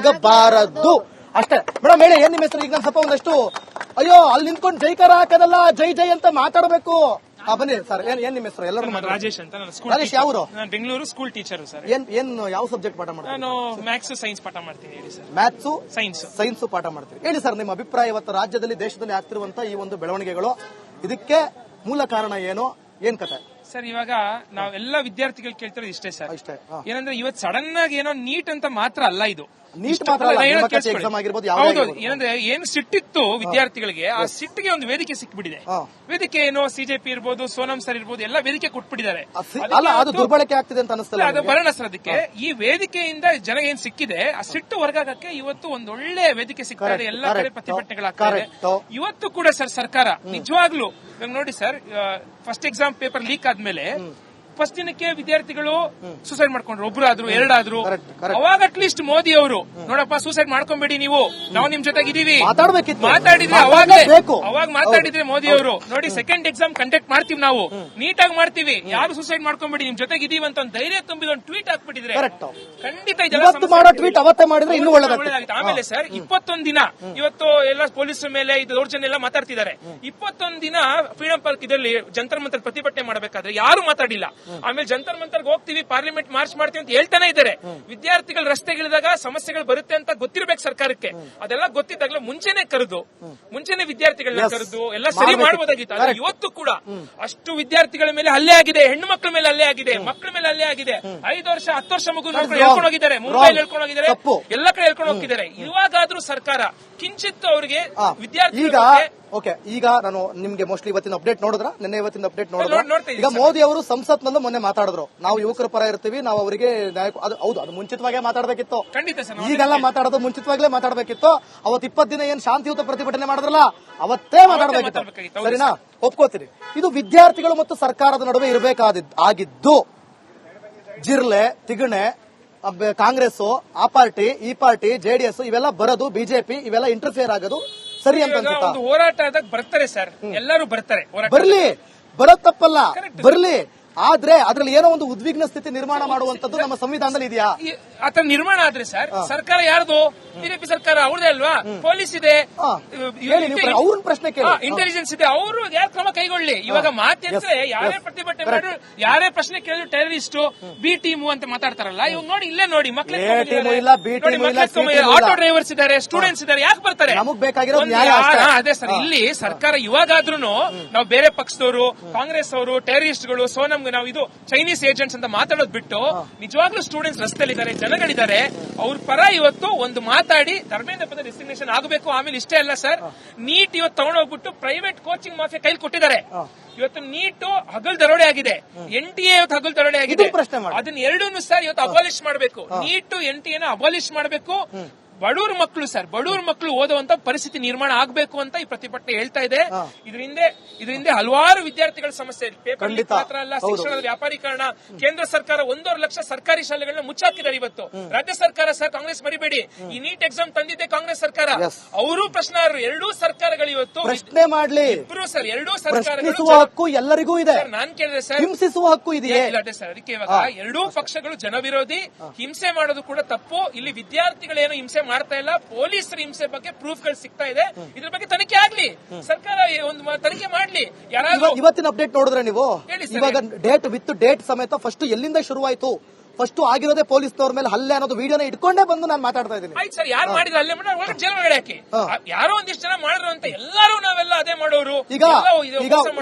ಆಗಬಾರದು ಅಷ್ಟೇ. ಮೇಡಮ್ ಹೇಳಿ, ಏನ್ ನಿಮ್ಮ ಹೆಸರು? ಈಗ ನಾನು ಸ್ವಲ್ಪ ಒಂದಷ್ಟು ಅಯ್ಯೋ ಅಲ್ಲಿ ನಿಂತ್ಕೊಂಡು ಜೈಕಾರ ಹಾಕೋದಲ್ಲ, ಜೈ ಜೈ ಅಂತ ಮಾತಾಡಬೇಕು. ಬನ್ನಿ ಸರ್, ಏನ್ ನಿಮ್ಮ ಹೆಸರು? ಎಲ್ಲರೂ ರಾಜೇಶ್ ಅಂತ. ರಾಜೇಶ್ ಯಾವರು? ನಾನು ಬೆಂಗಳೂರು ಸ್ಕೂಲ್ ಟೀಚರ್ ಸರ್. ಏನ್ ಯಾವ ಸಬ್ಜೆಕ್ಟ್ ಪಾಠ ಮಾಡ್ತೀವಿ? ನಾನು ಮ್ಯಾಥ್ಸ್ ಸೈನ್ಸ್ ಪಾಠ ಮಾಡ್ತೀನಿ. ಹೇಳಿ ಸರ್. ಮ್ಯಾಥ್ಸ್ ಸೈನ್ಸ್ ಪಾಠ ಮಾಡ್ತೀವಿ. ಹೇಳಿ ಸರ್, ನಿಮ್ಮ ಅಭಿಪ್ರಾಯ ಇವತ್ತು ರಾಜ್ಯದಲ್ಲಿ ದೇಶದಲ್ಲಿ ಆಗ್ತಿರುವಂತ ಈ ಒಂದು ಬೆಳವಣಿಗೆಗಳು, ಇದಕ್ಕೆ ಮೂಲ ಕಾರಣ ಏನು, ಏನ್ ಕತೆ ಸರ್? ಇವಾಗ ನಾವೆಲ್ಲ ವಿದ್ಯಾರ್ಥಿಗಳು ಕೇಳ್ತಿರೋದು ಇಷ್ಟೇ ಸರ್. ಅಷ್ಟೇ. ಏನಂದ್ರೆ ಇವತ್ತು ಸಡನ್ ಆಗಿ ಏನೋ ನೀಟ್ ಅಂತ ಮಾತ್ರ ಅಲ್ಲ, ಇದು ನೀಟ್ ಮಾತ್ರ ಎಕ್ಸಾಮ್ ಆಗಿರ್ಬೋದು. ಹೌದು, ಏನಂದ್ರೆ ಏನ್ ಸಿಟ್ಟಿತ್ತು ವಿದ್ಯಾರ್ಥಿಗಳಿಗೆ, ಆ ಸಿಟ್ಟಿಗೆ ಒಂದು ವೇದಿಕೆ ಸಿಕ್ಬಿಟ್ಟಿದೆ. ವೇದಿಕೆ ಏನು, ಸಿಜೆಪಿ ಇರ್ಬೋದು, ಸೋನಂ ಸರ್ ಇರ್ಬೋದು, ಎಲ್ಲ ವೇದಿಕೆ ಕೊಟ್ಬಿಟ್ಟಿದ್ದಾರೆ. ಅದು ದುರ್ಬಳಕೆ ಆಗ್ತಿದೆ ಅಂತ ಅನಿಸ್ತಲ್ಲ? ಅದು ಬರೋಣ ಸರ್. ಅದಕ್ಕೆ ಈ ವೇದಿಕೆಯಿಂದ ಜನ ಏನ್ ಸಿಕ್ಕಿದೆ, ಆ ಸಿಟ್ಟು ಹೊರಗಾಗಕ್ಕೆ ಇವತ್ತು ಒಂದೊಳ್ಳೆ ವೇದಿಕೆ ಸಿಗ್ತಾ ಇದೆ. ಎಲ್ಲ ಕಡೆ ಪ್ರತಿಭಟನೆಗಳಾಗ್ತದೆ. ಇವತ್ತು ಕೂಡ ಸರ್ ಸರ್ಕಾರ ನಿಜವಾಗ್ಲೂ ನೋಡಿ sir, first exam paper leak ಆದ್ಮೇಲೆ ಫಸ್ಟ್ ದಿನಕ್ಕೆ ವಿದ್ಯಾರ್ಥಿಗಳು ಸೂಸೈಡ್ ಮಾಡ್ಕೊಂಡ್ರು, ಒಬ್ರಾದ್ರು ಎರಡಾದ್ರು. ಅವಾಗ ಅಟ್ಲೀಸ್ಟ್ ಮೋದಿ ಅವರು ನೋಡಪ್ಪ ಸೂಸೈಡ್ ಮಾಡ್ಕೊಂಬೇಡಿ, ನೀವು ನಾವು ನಿಮ್ ಜೊತೆಗಿದ್ದೀವಿ ಮಾತಾಡಿದ್ರೆ, ಅವಾಗ ಮಾತಾಡಿದ್ರೆ ಮೋದಿ ಅವರು ನೋಡಿ ಸೆಕೆಂಡ್ ಎಕ್ಸಾಮ್ ಕಂಡಕ್ಟ್ ಮಾಡ್ತೀವಿ, ನಾವು ನೀಟಾಗಿ ಮಾಡ್ತೀವಿ, ಯಾರು ಸೂಸೈಡ್ ಮಾಡ್ಕೊಂಬೇಡಿ, ನಿಮ್ ಜೊತೆಗಿದ್ದೀವಿ ಅಂತ ಒಂದು ಧೈರ್ಯ ತುಂಬಿದ ಒಂದು ಟ್ವೀಟ್ ಹಾಕ್ಬಿಟ್ಟಿದ್ರೆ ಖಂಡಿತ ಒಳ್ಳೇದಾಗುತ್ತೆ. ಆಮೇಲೆ ಸರ್ 21 ದಿನ ಇವತ್ತು ಎಲ್ಲ ಪೊಲೀಸರ ಮೇಲೆ ಇದು ದೌರ್ಜನ್ಯ ಎಲ್ಲ ಮಾತಾಡ್ತಿದ್ದಾರೆ. 21 ದಿನ ಫ್ರೀಡಂ ಪಾರ್ಕ್ ಇದರಲ್ಲಿ ಜಂತರ್ ಮಂತರ್ ಪ್ರತಿಭಟನೆ ಮಾಡಬೇಕಾದ್ರೆ ಯಾರು ಮಾತಾಡಿಲ್ಲ. ಆಮೇಲೆ ಜಂತರ್ ಮಂತರ್ಗೆ ಹೋಗ್ತೀವಿ, ಪಾರ್ಲಿಮೆಂಟ್ ಮಾರ್ಚ್ ಮಾಡ್ತೀವಿ ಅಂತ ಹೇಳ್ತಾನೆ ಇದ್ದಾರೆ. ವಿದ್ಯಾರ್ಥಿಗಳು ರಸ್ತೆಗಿಳಿದಾಗ ಸಮಸ್ಯೆಗಳು ಬರುತ್ತೆ ಅಂತ ಗೊತ್ತಿರಬೇಕು ಸರ್ಕಾರಕ್ಕೆ. ಅದೆಲ್ಲ ಗೊತ್ತಿದ್ದಾಗಲೇ ಮುಂಚೆನೆ ವಿದ್ಯಾರ್ಥಿಗಳನ್ನ ಕರೆದು ಎಲ್ಲ ಸರಿ ಮಾಡಬಹುದಾಗಿತ್ತು. ಆದ್ರೆ ಇವತ್ತು ಕೂಡ ಅಷ್ಟು ವಿದ್ಯಾರ್ಥಿಗಳ ಮೇಲೆ ಹಲ್ಲೆ ಆಗಿದೆ, ಹೆಣ್ಣು ಮಕ್ಕಳ ಮೇಲೆ ಹಲ್ಲೆ ಆಗಿದೆ, ಮಕ್ಕಳ ಮೇಲೆ ಹಲ್ಲೆ ಆಗಿದೆ. 5 ವರ್ಷ 10 ವರ್ಷ ಮಗು ಹೇಳ್ಕೊಂಡು ಹೋಗಿದ್ದಾರೆ, ಮುಂಬೈಲಿ ಹೇಳ್ಕೊಂಡು ಹೋಗಿದ್ದಾರೆ, ಎಲ್ಲ ಕಡೆ ಹೇಳ್ಕೊಂಡು ಹೋಗಿದ್ದಾರೆ. ಇವಾಗಾದ್ರೂ ಸರ್ಕಾರ ಕಿಂಚಿತ್ ಅವರಿಗೆ ವಿದ್ಯಾರ್ಥಿಗಳಿಗೆ ಈಗ ನಾನು ನಿಮ್ಗೆ ಮೋಸ್ಟ್ಲಿ ಇವತ್ತಿನ ಅಪ್ಡೇಟ್ ನೋಡಿದ್ರ, ನಿನ್ನೆ ಇವತ್ತಿನ ಅಪ್ಡೇಟ್ ನೋಡಿದ್ರ, ಈಗ ಮೋದಿ ಅವರು ಸಂಸತ್ನಲ್ಲೂ ಮೊನ್ನೆ ಮಾತಾಡಿದ್ರು, ನಾವು ಯುವಕರ ಪರ ಇರ್ತೀವಿ, ನಾವು ಅವರಿಗೆ ಹೌದು ಅದು ಮುಂಚಿತವಾಗೇ ಮಾತಾಡಬೇಕಿತ್ತು. ಈಗೆಲ್ಲ ಮಾತಾಡೋದು ಮುಂಚಿತವಾಗ್ಲೇ ಮಾತಾಡಬೇಕಿತ್ತು. ಅವತ್ತು 20 ದಿನ ಏನ್ ಶಾಂತಿಯುತ ಪ್ರತಿಭಟನೆ ಮಾಡಿದ್ರಲ್ಲ, ಅವತ್ತೇ ಮಾತಾಡಬೇಕಿತ್ತು. ಸರಿನಾ? ಒಪ್ಕೋತೀರಿ. ಇದು ವಿದ್ಯಾರ್ಥಿಗಳು ಮತ್ತು ಸರ್ಕಾರದ ನಡುವೆ ಇರಬೇಕಾಗಿದ್ದು. ಜಿರ್ಲೆ ತಿಗಣೆ ಕಾಂಗ್ರೆಸ್, ಆ ಪಾರ್ಟಿ ಈ ಪಾರ್ಟಿ ಜೆಡಿಎಸ್ ಇವೆಲ್ಲ ಬರೋದು, ಬಿಜೆಪಿ ಇವೆಲ್ಲ ಇಂಟರ್ಫಿಯರ್ ಆಗೋದು ಸರಿ ಅಂತ ಅನ್ಸುತ್ತಾ? ಹೋರಾಟದಾಗ ಬರ್ತಾರೆ ಸರ್, ಎಲ್ಲರೂ ಬರ್ತಾರೆ, ಬರ್ಲಿ, ಬರೋದ್ ತಪ್ಪಲ್ಲ, ಬರ್ಲಿ. ಆದ್ರೆ ಅದ್ರಲ್ಲಿ ಏನೋ ಒಂದು ಉದ್ವಿಗ್ನ ಸ್ಥಿತಿ ನಿರ್ಮಾಣ ಮಾಡುವಂತದ್ದು ನಮ್ಮ ಸಂವಿಧಾನದಲ್ಲಿ ಇದೆಯಾ? ಆತರ ನಿರ್ಮಾಣ ಆದ್ರೆ ಸರ್ ಸರ್ಕಾರ ಯಾರ್ದು? ಬಿಜೆಪಿ ಸರ್ಕಾರ ಅವ್ರದೇ ಅಲ್ವಾ? ಪೊಲೀಸ್ ಇದೆ, ಅವ್ರ ಪ್ರಶ್ನೆ ಕೇಳಿ, ಇಂಟೆಲಿಜೆನ್ಸ್ ಇದೆ, ಅವರು ಯಾರು ಕ್ರಮ ಕೈಗೊಳ್ಳಿ. ಇವಾಗ ಮಾತಿದ್ರೆ ಯಾರೇ ಪ್ರತಿಭಟನೆ ಮಾಡಿ ಯಾರೇ ಪ್ರಶ್ನೆ ಕೇಳಿದ್ರು ಟೆರರಿಸ್ಟ್, ಬಿ ಟೀಮು ಅಂತ ಮಾತಾಡ್ತಾರಲ್ಲ. ಇವಾಗ ನೋಡಿ, ಇಲ್ಲೇ ನೋಡಿ, ಆಟೋ ಡ್ರೈವರ್ಸ್ ಇದಾರೆ, ಸ್ಟೂಡೆಂಟ್ಸ್ ಇದಾರೆ, ಯಾಕೆ ಬರ್ತಾರೆ? ನಮಗ್ ಬೇಕಾಗಿರೋ ಅದೇ ಸರ್. ಇಲ್ಲಿ ಸರ್ಕಾರ ಇವಾಗಾದ್ರೂ ನಾವು ಬೇರೆ ಪಕ್ಷದವರು, ಕಾಂಗ್ರೆಸ್ ಅವರು, ಟೆರರಿಸ್ಟ್ಗಳು, ಸೋನಂ ನಾವು ಇದು ಚೈನೀಸ್ ಏಜೆಂಟ್ಸ್ ಅಂತ ಮಾತಾಡೋದು ಬಿಟ್ಟು ನಿಜವಾಗ್ಲೂ ಸ್ಟೂಡೆಂಟ್ಸ್ ರಸ್ತೆಲಿದ್ದಾರೆ, ಜನಗಳಿದ್ದಾರೆ, ಅವ್ರ ಪರ ಇವತ್ತು ಒಂದು ಮಾತಾಡಿ ಧರ್ಮೇಂದ್ರ ಪದ ರೆಸಿಗ್ನೇಷನ್ ಆಗಬೇಕು. ಆಮೇಲೆ ಇಷ್ಟೇ ಅಲ್ಲ ಸರ್, ನೀಟ್ ಇವತ್ತು ತಗೊಂಡೋಗ್ಬಿಟ್ಟು ಪ್ರೈವೇಟ್ ಕೋಚಿಂಗ್ ಮಾಫಿಯಾ ಕೈಲಿ ಕೊಟ್ಟಿದ್ದಾರೆ. ಇವತ್ತು ನೀಟ್ ಹಗಲ್ ದರೋಡೆ ಆಗಿದೆ, NTA ಇವತ್ತು ಹಗಲ್ ದರೋಡೆ ಆಗಿದೆ. ಅದನ್ನ ಎರಡೂ ಸರ್ ಇವತ್ತು ಅಬಾಲಿಷ್ ಮಾಡಬೇಕು. ನೀಟ್ NTA ಅಬಾಲಿಷ್ ಮಾಡಬೇಕು. ಬಡವ್ರ ಮಕ್ಕಳು ಓದುವಂತ ಪರಿಸ್ಥಿತಿ ನಿರ್ಮಾಣ ಆಗಬೇಕು ಅಂತ ಈ ಪ್ರತಿಭಟನೆ ಹೇಳ್ತಾ ಇದೆ. ಇದರಿಂದ ಹಲವಾರು ವಿದ್ಯಾರ್ಥಿಗಳ ಸಮಸ್ಯೆ, ಪೇಪರ್ ಲೀಕ್ ಮಾತ್ರ ಅಲ್ಲ, ಶಿಕ್ಷಣದ ವ್ಯಾಪಾರೀಕರಣ, ಕೇಂದ್ರ ಸರ್ಕಾರ 1.5 ಲಕ್ಷ ಸರ್ಕಾರಿ ಶಾಲೆಗಳನ್ನ ಮುಚ್ಚಾಕಿದ್ದಾರೆ. ಇವತ್ತು ರಾಜ್ಯ ಸರ್ಕಾರ ಸರ್, ಕಾಂಗ್ರೆಸ್ ಮರಿಬೇಡಿ, ಈ ನೀಟ್ ಎಕ್ಸಾಮ್ ತಂದಿದ್ದೆ ಕಾಂಗ್ರೆಸ್ ಸರ್ಕಾರ. ಅವರು ಪ್ರಶ್ನಾರ್ಹರು. ಎರಡೂ ಸರ್ಕಾರಗಳು ಇವತ್ತು ಪ್ರಶ್ನೆ ಮಾಡ್ಲಿ. ಇಬ್ರು ಸರ್, ಎರಡೂ ಸರ್ಕಾರಗಳು ಹಕ್ಕು ಎಲ್ಲರಿಗೂ ಇದೆ. ನಾನ್ ಕೇಳಿದ್ರೆ ಸರ್, ಹಿಂಸಿಸುವ ಹಕ್ಕು ಇದೆಯೇ? ಸರ್, ಅದಕ್ಕೆ ಇವಾಗ ಎರಡೂ ಪಕ್ಷಗಳು ಜನವಿರೋಧಿ, ಹಿಂಸೆ ಮಾಡೋದು ಕೂಡ ತಪ್ಪು. ಇಲ್ಲಿ ವಿದ್ಯಾರ್ಥಿಗಳೇನು ಹಿಂಸೆ ಮಾಡ್ತಾ ಇಲ್ಲ, ಪೊಲೀಸರ ಹಿಂಸೆ ಬಗ್ಗೆ ಪ್ರೂಫ್ಗಳು ಸಿಗ್ತಾ ಇದೆ. ಇದ್ರ ಬಗ್ಗೆ ತನಿಖೆ ಆಗ್ಲಿ, ಸರ್ಕಾರ ಒಂದು ತನಿಖೆ ಮಾಡ್ಲಿ. ಇವತ್ತಿನ ಅಪ್ಡೇಟ್ ನೋಡಿದ್ರೆ ನೀವು, ಇವಾಗ ಡೇಟ್ ಸಮೇತ ಫಸ್ಟ್ ಎಲ್ಲಿಂದ ಶುರುವಾಯಿತು, ಫಸ್ಟ್ ಆಗಿರೋದೇ ಪೊಲೀಸ್ನವ್ರ ಮೇಲೆ ಹಲ್ಲೆ ಅನ್ನೋದು ವಿಡಿಯೋನ ಇಟ್ಕೊಂಡೇ ಬಂದು ನಾನು ಮಾತಾಡ್ತಾ ಇದ್ದೀನಿ. ಆಯ್ತು ಸರ್, ಯಾರು ಮಾಡಿದ್ರೆ ಅಲ್ಲೇ ಮಾಡಿ ಜೈಲ್ ಒಳಗಡೆ ಹಾಕಿ. ಯಾರೋ ಒಂದಿಷ್ಟು ಜನ ಮಾಡಿದ್ರು ಅಂತ ಎಲ್ಲರೂ ನಾವೆಲ್ಲ ಅದೇ ಮಾಡೋರು. ಈಗ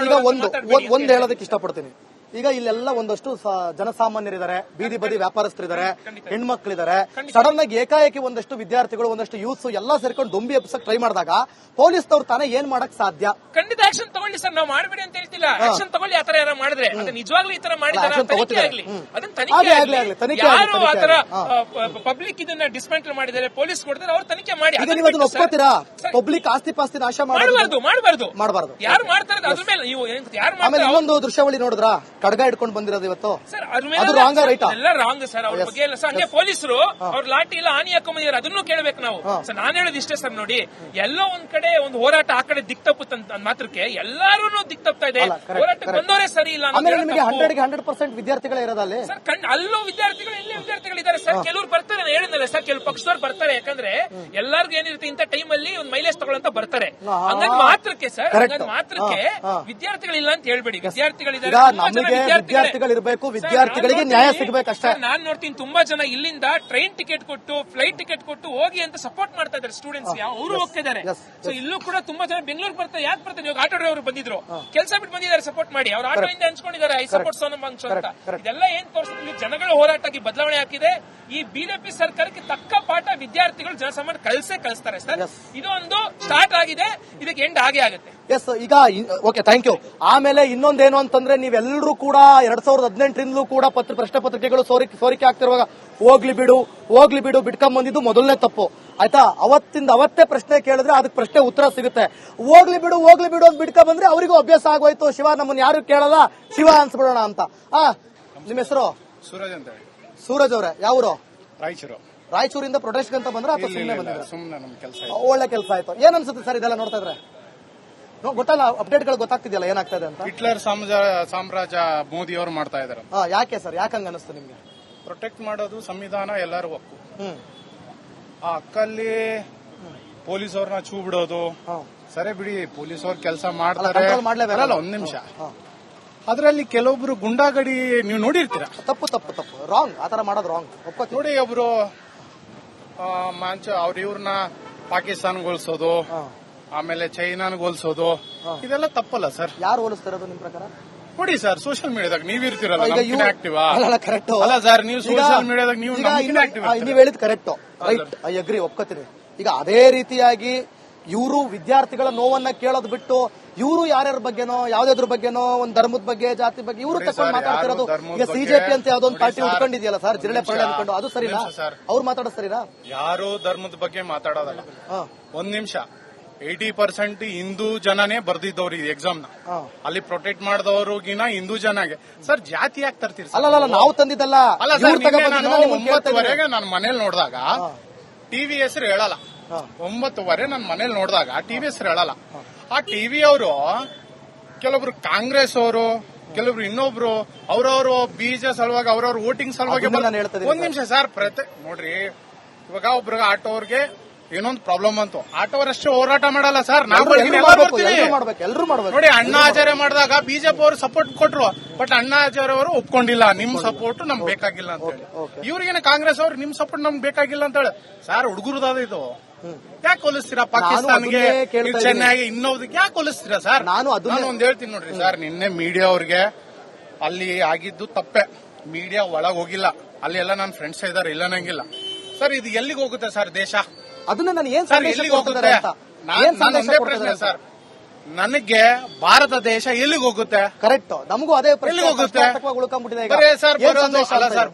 ಒಂದು ಹೇಳೋದಕ್ಕೆ ಇಷ್ಟಪಡ್ತೀನಿ. ಈಗ ಇಲ್ಲೆಲ್ಲ ಒಂದಷ್ಟು ಜನಸಾಮಾನ್ಯರಿದ್ದಾರೆ, ಬೀದಿ ಬದಿ ವ್ಯಾಪಾರಸ್ಥರಿದ್ದಾರೆ, ಹೆಣ್ಮಕ್ಳಿದ್ದಾರೆ. ಸಡನ್ ಆಗಿ ಏಕಾಏಕಿ ಒಂದಷ್ಟು ವಿದ್ಯಾರ್ಥಿಗಳು, ಒಂದಷ್ಟು ಯೂತ್ಸ್ ಎಲ್ಲ ಸೇರ್ಕೊಂಡು ದೊಂಬಿ ಎಬ್ಸಕ್ ಟ್ರೈ ಮಾಡಿದಾಗ ಪೊಲೀಸ್ನವ್ರು ತಾನೇ ಏನ್ ಮಾಡಕ್ ಸಾಧ್ಯ? ಖಂಡಿತ ಆಕ್ಷನ್ ತಗೊಳ್ಳಿ ಸರ್, ನಾವು ಮಾಡಬೇಡಿ ಅಂತ ಹೇಳ್ತಿಲ್ಲ. ಆಕ್ಷನ್ ತಗೊಳ್ಳಿ. ಆತರ ಯಾರು ಮಾಡಿದ್ರೆ, ನಿಜವಾಗ್ಲೂ ಈ ತರ ಮಾಡಿದಾರೆ ಅದನ್ನ ತನಿಖೆ ಯಾರು ಆತರ ಪಬ್ಲಿಕ್ ಇದನ್ನ ಡಿಸ್ಮೆಂಟಲ್ ಮಾಡಿದ್ದಾರೆ, ಪೊಲೀಸ್ ಕೊಡ್ತಾರೆ, ಅವ್ರು ತನಿಖೆ ಮಾಡಿ. ಒಪ್ಕೋತೀರಾ? ಪಬ್ಲಿಕ್ ಆಸ್ತಿ ಪಾಸ್ತಿ ನಾಶ ಮಾಡಬಾರ್ದು. ಯಾರು ಮಾಡ್ತಾರೆ ಅದ್ರ ಮೇಲೆ ನೀವು ಯಾರು? ಇನ್ನೊಂದು ದೃಶ್ಯಾವಳಿ ನೋಡಿದ್ರಾ? ಖಡ್ಗ ಇಟ್ಕೊಂಡು ಬಂದಿರೋದು ಇವತ್ತು. ಸರ್ ಅದು ರಾಂಗ್ ರೈಟ್ ಎಲ್ಲ ರಾಂಗ್ ಸರ್. ಅವ್ರ ಬಗ್ಗೆ ಎಲ್ಲ ಸರ್ ಹಂಗೆ ಪೊಲೀಸರು ಅವ್ರ ಲಾಠಿ ಎಲ್ಲ ಹಾನಿ ಹಾಕೊಂಡ್ಬಂದಿದ್ದಾರೆ, ಅದನ್ನು ಕೇಳಬೇಕು ನಾವು. ಸರ್ ನಾನು ಹೇಳೋದು ಇಷ್ಟೇ ಸರ್, ನೋಡಿ ಎಲ್ಲೋ ಒಂದ್ ಕಡೆ ಒಂದು ಹೋರಾಟ ಆ ಕಡೆ ದಿಕ್ ತಪ್ಪುತ್ತ ಮಾತ್ರಕ್ಕೆ ಎಲ್ಲಾರು ದಿಕ್ ತಪ್ತಾ ಇದೆ. ಹೋರಾಟಕ್ಕೆ ಬಂದವರೇ ಸರಿ ಇಲ್ಲ. ಆಮೇಲೆ ನಿಮಗೆ 100% ವಿದ್ಯಾರ್ಥಿಗಳೇ ಇರೋದಲ್ಲಿ ಸರ್. ಅಲ್ಲೂ ವಿದ್ಯಾರ್ಥಿಗಳು ಇಲ್ಲಿ ವಿದ್ಯಾರ್ಥಿಗಳಿದ್ದಾರೆ ಸರ್. ಕೆಲವರು ಬರ್ತಾರೆ, ನಾನು ಹೇಳಿದ್ನಲ್ಲ ಸರ್, ಕೆಲವು ಪಕ್ಷದವ್ರು ಬರ್ತಾರೆ. ಯಾಕಂದ್ರೆ ಎಲ್ಲಾರ್ಗು ಏನಿರುತ್ತೆ ಇಂಥ ಟೈಮ್ ಅಲ್ಲಿ ಒಂದು ಮೈಲೇಜ್ ತಗೊಳ್ಳಂತ ಬರ್ತಾರೆ. ಹಂಗಂದ್ ಮಾತ್ರಕ್ಕೆ ಸರ್, ಹಂಗಂದ್ ಮಾತ್ರಕ್ಕೆ ವಿದ್ಯಾರ್ಥಿಗಳಿಲ್ಲ ಅಂತ ಹೇಳ್ಬೇಡಿ. ವಿದ್ಯಾರ್ಥಿಗಳಿದ್ದಾರೆ, ವಿದ್ಯಾರ್ಥಿಗಳಿರ್ಬೇಕು, ವಿದ್ಯಾರ್ಥಿಗಳಿಗೆ ನ್ಯಾಯ ಸಿಗಬೇಕಷ್ಟೇ. ನಾನ್ ನೋಡ್ತೀನಿ ತುಂಬಾ ಜನ ಇಲ್ಲಿಂದ ಟ್ರೈನ್ ಟಿಕೆಟ್ ಕೊಟ್ಟು ಫ್ಲೈಟ್ ಟಿಕೆಟ್ ಕೊಟ್ಟು ಹೋಗಿ ಅಂತ ಸಪೋರ್ಟ್ ಮಾಡ್ತಾ ಇದ್ದಾರೆ ಸ್ಟೂಡೆಂಟ್ಸ್. ಅವರು ಹೋಗ್ತಿದ್ದಾರೆ. ಸೊ ಇಲ್ಲೂ ಕೂಡ ತುಂಬಾ ಜನ ಬೆಂಗಳೂರು ಬರ್ತಾರೆ. ಯಾಕೆ ಬರ್ತಾರೆ? ಇವಾಗ ಆಟೋ ಡ್ರೈವರ್ ಬಂದಿದ್ರು, ಕೆಲಸ ಬಿಟ್ಟು ಬಂದಿದ್ದಾರೆ ಸಪೋರ್ಟ್ ಮಾಡಿ. ಅವ್ರ ಆಟೋ ಇಂದ ಹಂಚ್ಕೊಂಡಿದ್ದಾರೆ ಐ ಸಪೋರ್ಟ್ ಸೋನಮ್ ಅಂತ. ಇದೆಲ್ಲ ಏನ್ ತೋರಿಸಿದ್ರೆ ಜನಗಳ ಹೋರಾಟಕ್ಕೆ ಬದಲಾವಣೆ ಹಾಕಿದೆ. ಈ ಬಿಜೆಪಿ ಸರ್ಕಾರಕ್ಕೆ ತಕ್ಕ ಪಾಠ ವಿದ್ಯಾರ್ಥಿಗಳು ಜನಸಾಮಾನ್ಯ ಕಳಿಸ್ತಾರೆ ಸರ್. ಇದೊಂದು ಸ್ಟಾರ್ಟ್ ಆಗಿದೆ, ಇದಕ್ಕೆ ಎಂಡ್ ಆಗೇ ಆಗುತ್ತೆ. ಎಸ್, ಈಗ ಓಕೆ, ಥ್ಯಾಂಕ್ ಯು. ಆಮೇಲೆ ಇನ್ನೊಂದೇನು ಅಂತಂದ್ರೆ ನೀವೆಲ್ಲರೂ ಕೂಡ 2018ರಿಂದಲೂ ಕೂಡ ಪ್ರಶ್ನೆ ಪತ್ರಿಕೆಗಳು ಸೋರಿಕೆ ಆಗ್ತಿರುವಾಗ ಹೋಗ್ಲಿ ಬಿಡು ಬಿಟ್ಕೊಂಡ್ ಬಂದಿದ್ದು ಮೊದಲನೇ ತಪ್ಪು ಆಯ್ತಾ. ಅವತ್ತೇ ಪ್ರಶ್ನೆ ಕೇಳಿದ್ರೆ ಅದಕ್ಕೆ ಪ್ರಶ್ನೆ ಉತ್ತರ ಸಿಗುತ್ತೆ. ಹೋಗ್ಲಿ ಬಿಡು ಅಂತ ಬಿಟ್ಕೊಂಡ್ ಬಂದ್ರೆ ಅವರಿಗೂ ಅಭ್ಯಾಸ ಆಗೋಯ್ತು. ಶಿವ ನಮ್ಮನ್ನ ಯಾರು ಕೇಳಲ್ಲ, ಶಿವ ಅನ್ಸ್ಬಿಡೋಣ ಅಂತ. ನಿಮ್ಮ ಹೆಸರು? ಸೂರಜ್ ಅಂತ. ಸೂರಜ್ ಅವರೇ, ಯಾವರು? ರಾಯಚೂರು. ರಾಯಚೂರಿಂದ ಪ್ರೊಟೆಸ್ಟ್ ಅಂತ ಬಂದ್ರೆ ಅಥವಾ ಸುಮ್ಮನೆ ಬಂದ್ರೆ? ಸುಮ್ಮನೆ ನಮ್ ಕೆಲಸ. ಒಳ್ಳೆ ಕೆಲಸ ಆಯ್ತು. ಏನ್ ಅನ್ಸುತ್ತೆ ಸರ್ ಇದೆಲ್ಲ ನೋಡ್ತಾ ಇದ್ರೆ? ಗೊತ್ತಲ್ಲ, ಅಪ್ಡೇಟ್ಗಳು ಗೊತ್ತಾಗ್ತಿದೆಯಲ್ಲ ಏನಾಗ್ತಾ ಇದೆ ಅಂತ. ಹಿಟ್ಲರ್ ಸಾಮ್ರಾಜ್ಯ ಮೋದಿ ಅವರು ಮಾಡ್ತಾ ಇದಾರೆ. ಯಾಕೆ ಸರ್, ಯಾಕಂಗ ಅನಿಸ್ತು ನಿಮ್ಗೆ? ಪ್ರೊಟೆಕ್ಟ್ ಮಾಡೋದು ಸಂವಿಧಾನ ಎಲ್ಲರೂ ಹಕ್ಕು. ಆ ಹಕ್ಕಲ್ಲಿ ಪೊಲೀಸ್ ಅವ್ರನ್ನ ಚೂ ಬಿಡೋದು ಸರಿ ಬಿಡಿ, ಪೊಲೀಸ್ ಅವ್ರ ಕೆಲಸ ಮಾಡ್ತಾರೆ, ಅಲ್ಲ ಒಂದ್ ನಿಮಿಷ. ಅದ್ರಲ್ಲಿ ಕೆಲವೊಬ್ರು ಗುಂಡಾಗಡಿ ನೀವು ನೋಡಿರ್ತೀರ. ತಪ್ಪು ರಾಂಗ್, ಆತರ ಮಾಡೋದು ರಾಂಗ್. ನೋಡಿ, ಒಬ್ರು ಅವ್ರ ಇವ್ರನ್ನ ಪಾಕಿಸ್ತಾನ್ಗೆ ಹೋಲಿಸೋದು, ಆಮೇಲೆ ಚೈನಾನ್ ಹೋಲಿಸೋದು, ಇದೆಲ್ಲ ತಪ್ಪಲ್ಲ ಸರ್. ಯಾರು ಹೋಲಿಸ್ತಿರೋದು ನಿಮ್ ಪ್ರಕಾರ? ನೋಡಿ ಸರ್, ಸೋಷಿಯಲ್ ಮೀಡಿಯಾದಾಗ ನೀವ್ ಇರ್ತೀರಲ್ಲ, ಆಕ್ಟಿವ್ ಕರೆಕ್ಟ್ ಅಲ್ಲ ಸರ್. ನೀವು ಸೋಷಿಯಲ್ ಮೀಡಿಯಾದಾಗ ನೀವು ನೀವ್ ಹೇಳಿದ್ ಕರೆಕ್ಟ್, ರೈಟ್, ಐ ಅಗ್ರಿ, ಒಪ್ಕೋತೀನಿ. ಈಗ ಅದೇ ರೀತಿಯಾಗಿ ಇವರು ವಿದ್ಯಾರ್ಥಿಗಳ ನೋವನ್ನ ಕೇಳೋದು ಬಿಟ್ಟು ಇವರು ಯಾರ್ಯಾರ ಬಗ್ಗೆನೋ ಯಾವ್ದಾದ್ರ ಬಗ್ಗೆನೋ ಒಂದ್ ಧರ್ಮದ ಬಗ್ಗೆ ಜಾತಿ ಬಗ್ಗೆ ಇವರು ತಕೊಂಡು ಮಾತಾಡ್ತಿರೋದು. ಈಗ ಸಿಜೆಪಿ ಅಂತ ಯಾವ್ದೊಂದು ಪಾರ್ಟಿ ಉಟ್ಕೊಂಡಿದ್ಯಲ್ಲ ಸರ್, ಜಿರಳೆ ಪರಳೆ ಅನ್ಕೊಂಡು, ಅದು ಸರಿನಾ? ಅವ್ರು ಮಾತಾಡೋದು ಸರಿನಾ? ಯಾರು ಧರ್ಮದ ಬಗ್ಗೆ ಮಾತಾಡೋದಲ್ಲ. ಒಂದ್ ನಿಮಿಷ, 80% ಹಿಂದೂ ಜನನೇ ಬರ್ದಿದ್ದವ್ರು ಈ ಎಕ್ಸಾಮ್ ನ. ಅಲ್ಲಿ ಪ್ರೊಟೆಕ್ಟ್ ಮಾಡಿದವ್ರಿಗಿನ ಹಿಂದೂ ಜನಗೆ ಸರ್ ಜಾತಿ ಯಾಕೆ ತರ್ತೀರಿ? ಅಲ್ಲ, ನಾವು ತಂದಿದ್ದಲ್ಲ. ಅಲ್ಲ ಸರ್, 9:30 ನಾನು ಮನೇಲಿ ನೋಡಿದಾಗ ಟಿವಿ ಹೆಸರು ಹೇಳಲ್ಲ. 9:30 ನಾನು ಮನೇಲಿ ನೋಡಿದಾಗ ಟಿವಿ ಹೆಸರು ಹೇಳಲ್ಲ. ಆ ಟಿವಿ ಅವರು ಕೆಲವೊಬ್ರು ಕಾಂಗ್ರೆಸ್ ಅವರು, ಕೆಲವೊಬ್ರು ಇನ್ನೊಬ್ರು ಅವ್ರವ್ರು ಬೀಜ ಸಲುವಾಗಿ ಅವ್ರವ್ರ ವೋಟಿಂಗ್ ಸಲುವಾಗಿ. ಒಂದ್ ನಿಮಿಷ ಸರ್, ನೋಡ್ರಿ, ಇವಾಗ ಒಬ್ರಿಗೆ ಆಟೋರ್ಗೆ ಏನೊಂದು ಪ್ರಾಬ್ಲಮ್ ಅಂತು, ಆಟೋರಷ್ಟೇ ಹೋರಾಟ ಮಾಡಲ್ಲ ಸರ್. ನಾವು ನೋಡಿ, ಅಣ್ಣಾ ಹಜಾರೆ ಮಾಡಿದಾಗ ಬಿಜೆಪಿ ಅವರು ಸಪೋರ್ಟ್ ಕೊಟ್ರು, ಬಟ್ ಅಣ್ಣಾ ಹಜಾರೆ ಅವರು ಒಪ್ಕೊಂಡಿಲ್ಲ. ನಿಮ್ ಸಪೋರ್ಟ್ ನಮ್ಗೆ ಬೇಕಾಗಿಲ್ಲ ಅಂತ ಹೇಳಿ. ಇವ್ರಿಗೇನೆ ಕಾಂಗ್ರೆಸ್ ಅವ್ರು ನಿಮ್ ಸಪೋರ್ಟ್ ನಮ್ಗೆ ಬೇಕಾಗಿಲ್ಲ ಅಂತ ಹೇಳಿ. ಸರ್, ಹುಡುಗರುದಾದ ಇದು ಯಾಕೆ ಹೋಲಿಸ್ತೀರಾ? ಪಾಕಿಸ್ತಾನ್ಗೆ, ಚೆನ್ನೈಗೆ, ಇನ್ನೊಂದಕ್ಕೆ ಯಾಕೆ ಹೋಲಿಸ್ತೀರಾ ಸರ್? ನಾನು ಒಂದ್ ಹೇಳ್ತೀನಿ ನೋಡ್ರಿ ಸರ್, ನಿನ್ನೆ ಮೀಡಿಯಾ ಅವ್ರಿಗೆ ಅಲ್ಲಿ ಆಗಿದ್ದು ತಪ್ಪೆ. ಮೀಡಿಯಾ ಒಳಗ್ ಹೋಗಿಲ್ಲ, ಅಲ್ಲಿ ಎಲ್ಲ ನನ್ನ ಫ್ರೆಂಡ್ಸ್ ಇದಾರೆ, ಇಲ್ಲ ನಂಗಿಲ್ಲ ಸರ್. ಇದು ಎಲ್ಲಿಗೆ ಹೋಗುತ್ತೆ ಸರ್ ದೇಶ? ಅದನ್ನ ನಾನು ಏನ್ ಸರ್ ಎಲ್ಲಿಗೆ ಹೋಗುತ್ತೆ? ಒಂದೇ ಪ್ರಶ್ನೆ ಸರ್, ನನಗೆ ಭಾರತ ದೇಶ ಎಲ್ಲಿಗೆ ಹೋಗುತ್ತೆ? ಕರೆಕ್ಟ್, ನಮಗೂ ಅದೇ ಎಲ್ಲಿಗೆ ಹೋಗುತ್ತೆ? ಬರೇ ಸರ್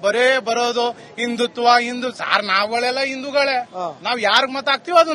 ಬರೋದು ಹಿಂದುತ್ವ, ಹಿಂದೂ ಸಾರ್, ನಾವುಗಳೆಲ್ಲ ಹಿಂದೂಗಳೇ. ನಾವ್ ಯಾರಿಗ್ ಮತ ಹಾಕ್ತಿವೋ ಅದು